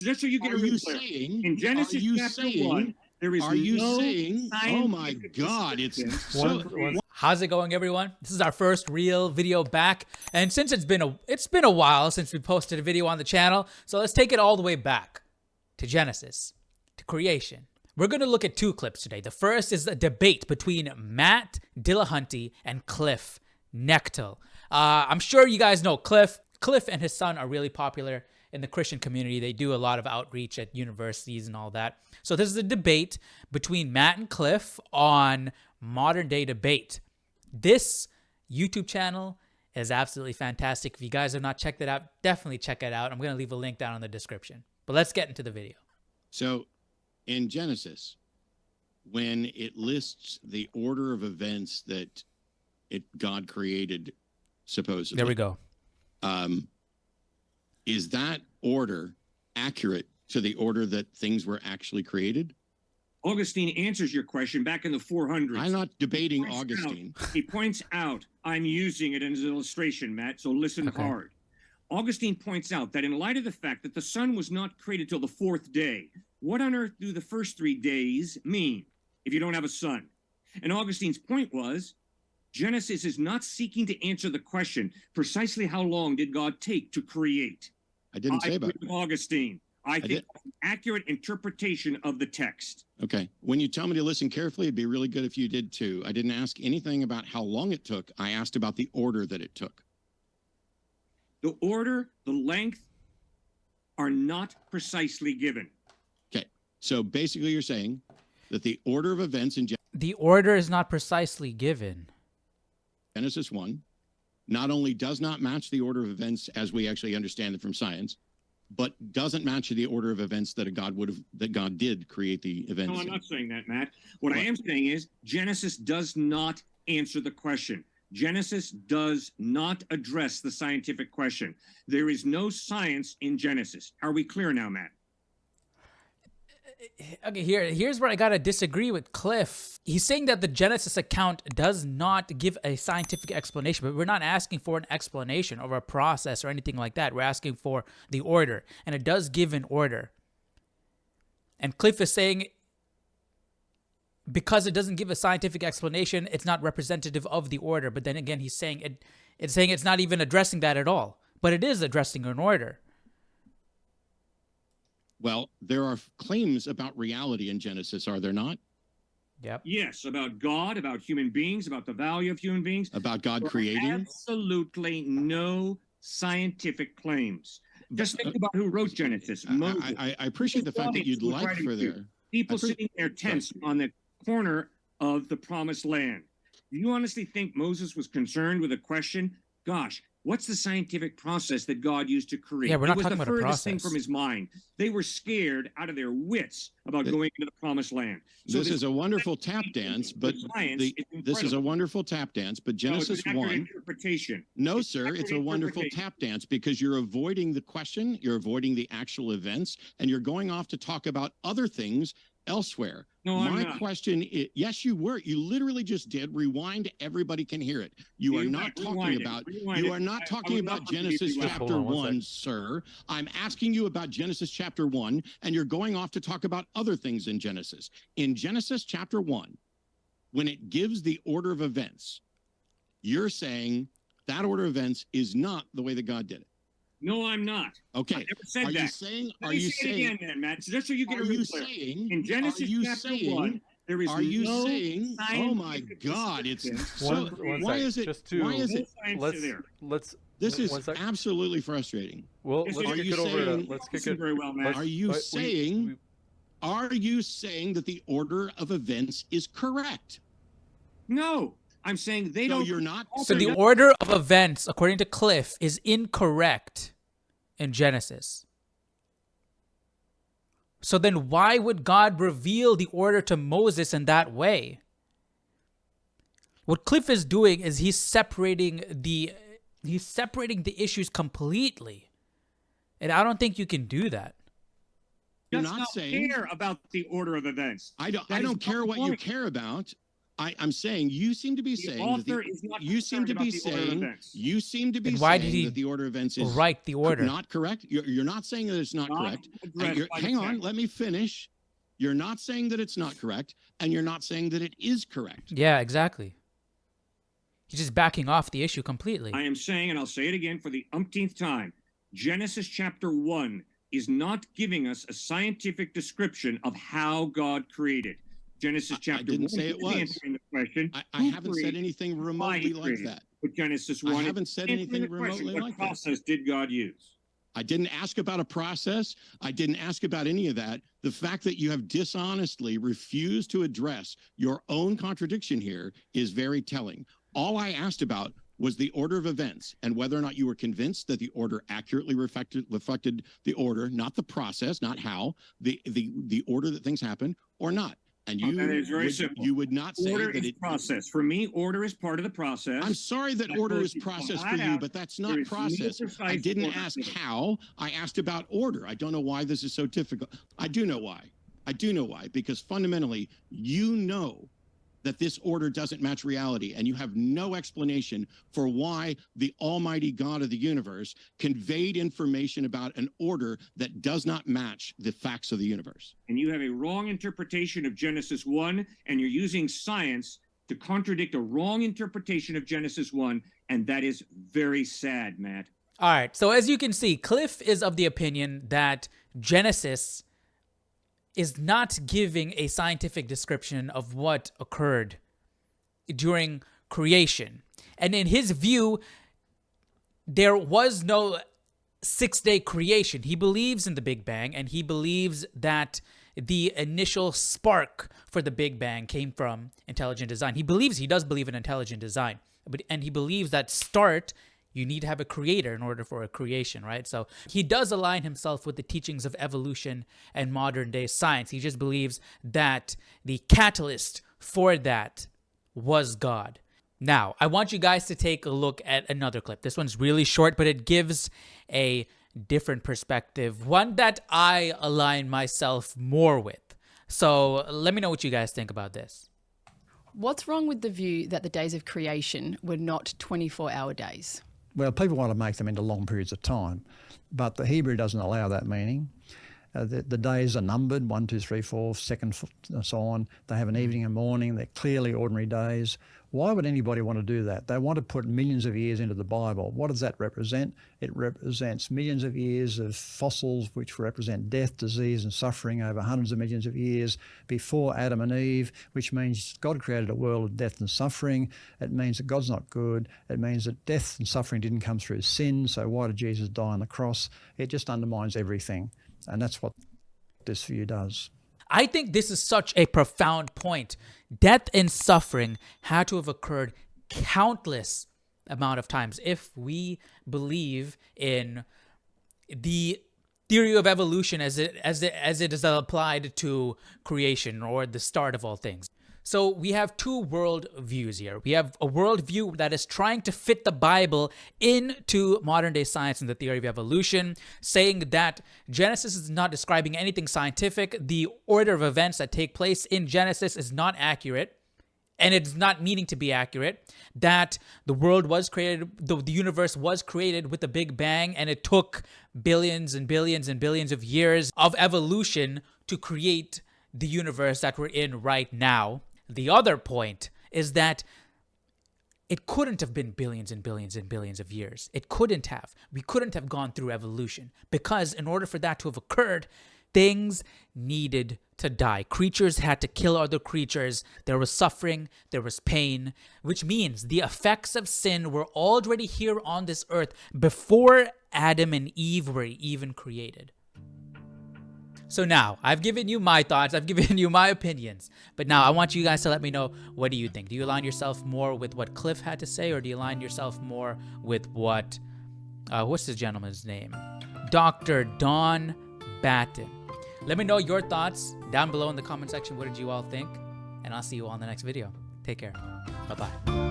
Just so you get in Genesis chapter 1, there is oh my God, How's it going, everyone? This is our first real video back, and since it's been a while since we posted a video on the channel, so let's take it all the way back to Genesis, to creation. We're going to look at two clips today. The first is a debate between Matt Dillahunty and Cliffe Knechtle. I'm sure you guys know Cliffe. Cliffe and his son are really popular in the Christian community. They do a lot of outreach at universities and all that. So this is a debate between Matt and Cliffe on modern day debate. This YouTube channel is absolutely fantastic. If you guys have not checked it out, definitely check it out. I'm going to leave a link down in the description. But let's get into the video. So in Genesis, when it lists the order of events that God created, supposedly. There we go. Is that order accurate to the order that things were actually created? Augustine answers your question back in the 400s. I'm not debating Augustine. He points out, I'm using it as an illustration, Matt, so listen hard. Augustine points out that in light of the fact that the sun was not created till the fourth day, what on earth do the first 3 days mean if you don't have a sun? And Augustine's point was, Genesis is not seeking to answer the question, precisely how long did God take to create? I didn't say about Augustine. I think that's an accurate interpretation of the text. Okay. When you tell me to listen carefully, it'd be really good if you did too. I didn't ask anything about how long it took. I asked about the order that it took. The order, the length are not precisely given. Okay. So basically you're saying that the order of events in the order is not precisely given. Genesis 1 not only does not match the order of events as we actually understand it from science, but doesn't match the order of events that God did create the events. No, I'm not saying that, Matt. What I am saying is Genesis does not answer the question. Genesis does not address the scientific question. There is no science in Genesis. Are we clear now, Matt? Okay, here's where I gotta disagree with Cliffe. He's saying that the Genesis account does not give a scientific explanation, but we're not asking for an explanation or a process or anything like that. We're asking for the order, and it does give an order. And Cliffe is saying because it doesn't give a scientific explanation, it's not representative of the order. But then again, he's saying it's not even addressing that at all, but it is addressing an order. Well, there are claims about reality in Genesis, are there not? Yep. Yes, about God, about human beings, about the value of human beings. About God creating? Absolutely no scientific claims. Just think about who wrote Genesis. Moses. I appreciate the fact that you'd like for there. People sitting in their tents on the corner of the promised land. Do you honestly think Moses was concerned with a question? Gosh, what's the scientific process that God used to create? Yeah, we're not talking about a process. It was the furthest thing from his mind. They were scared out of their wits about going into the promised land. So this is a wonderful tap dance, but this is a wonderful tap dance, but Genesis 1. Interpretation. No, sir, it's a wonderful tap dance because you're avoiding the question, you're avoiding the actual events, and you're going off to talk about other things elsewhere. No, my question is, yes, you were. You literally just did. Rewind. Everybody can hear it. You are not talking about Genesis chapter 1, sir. I'm asking you about Genesis chapter 1, and you're going off to talk about other things in Genesis. In Genesis chapter 1, when it gives the order of events, you're saying that order of events is not the way that God did it. No, I'm not. Okay. I never said are that. You saying? Let me say it again, then, Matt. Just so you get it saying? In Genesis chapter 1, there is no saying? Oh my God! It's so. Why is it? Why is it? This is absolutely frustrating. Well, let's kick it over. Let's kick it very well, Matt. Are you saying? Are you saying that the order of events is correct? No. I'm saying they don't. You're not. So the order of events, according to Cliffe, is incorrect in Genesis. So then why would God reveal the order to Moses in that way? What Cliffe is doing is he's separating the issues completely. And I don't think you can do that. You're not saying care about the order of events. I don't care what you care about. I'm saying you seem to be saying that the order of events is right. The order not correct. You're not saying that it's not correct. Hang on, let me finish. You're not saying that it's not correct, and you're not saying that it is correct. Yeah, exactly. He's just backing off the issue completely. I am saying, and I'll say it again for the umpteenth time, Genesis chapter 1 is not giving us a scientific description of how God created. Genesis chapter 1 didn't say it was answering the question. I haven't said anything remotely like that. But Genesis 1 I haven't said anything remotely like that. What process did God use? I didn't ask about a process. I didn't ask about any of that. The fact that you have dishonestly refused to address your own contradiction here is very telling. All I asked about was the order of events and whether or not you were convinced that the order accurately reflected the order, not the process, not how, the order that things happen or not. And you would not say order that is process. For me, order is part of the process. I'm sorry that order is process for you, but that's not process. I didn't ask how. I asked about order. I don't know why this is so difficult. I do know why. I do know why. Because fundamentally, you know that this order doesn't match reality, and you have no explanation for why the almighty God of the universe conveyed information about an order that does not match the facts of the universe. And you have a wrong interpretation of Genesis 1, and you're using science to contradict a wrong interpretation of Genesis 1, and that is very sad, Matt. All right, so as you can see, Cliff is of the opinion that Genesis is not giving a scientific description of what occurred during creation. And in his view, there was no six-day creation. He believes in the Big Bang, and he believes that the initial spark for the Big Bang came from intelligent design. He does believe in intelligent design, and he believes that you need to have a creator in order for a creation, right? So he does align himself with the teachings of evolution and modern day science. He just believes that the catalyst for that was God. Now, I want you guys to take a look at another clip. This one's really short, but it gives a different perspective, one that I align myself more with. So let me know what you guys think about this. What's wrong with the view that the days of creation were not 24-hour days? Well, people want to make them into long periods of time, but the Hebrew doesn't allow that meaning. The days are numbered, 1, 2, 3, 4, second, and so on. They have an evening and morning. They're clearly ordinary days. Why would anybody want to do that? They want to put millions of years into the Bible. What does that represent? It represents millions of years of fossils, which represent death, disease, and suffering over hundreds of millions of years before Adam and Eve, which means God created a world of death and suffering. It means that God's not good. It means that death and suffering didn't come through sin. So why did Jesus die on the cross? It just undermines everything. And that's what this view does. I think this is such a profound point. Death and suffering had to have occurred countless amount of times if we believe in the theory of evolution as it is applied to creation or the start of all things. So we have two world views here. We have a world view that is trying to fit the Bible into modern day science and the theory of evolution, saying that Genesis is not describing anything scientific. The order of events that take place in Genesis is not accurate, and it's not meaning to be accurate, that the world was created, the universe was created with the Big Bang, and it took billions and billions and billions of years of evolution to create the universe that we're in right now. The other point is that it couldn't have been billions and billions and billions of years. It couldn't have. We couldn't have gone through evolution because in order for that to have occurred, things needed to die. Creatures had to kill other creatures. There was suffering, there was pain, which means the effects of sin were already here on this earth before Adam and Eve were even created. So now, I've given you my thoughts, I've given you my opinions, but now I want you guys to let me know, what do you think? Do you align yourself more with what Cliff had to say, or do you align yourself more with what, what's this gentleman's name? Dr. Don Batten. Let me know your thoughts down below in the comment section. What did you all think? And I'll see you all in the next video. Take care. Bye-bye.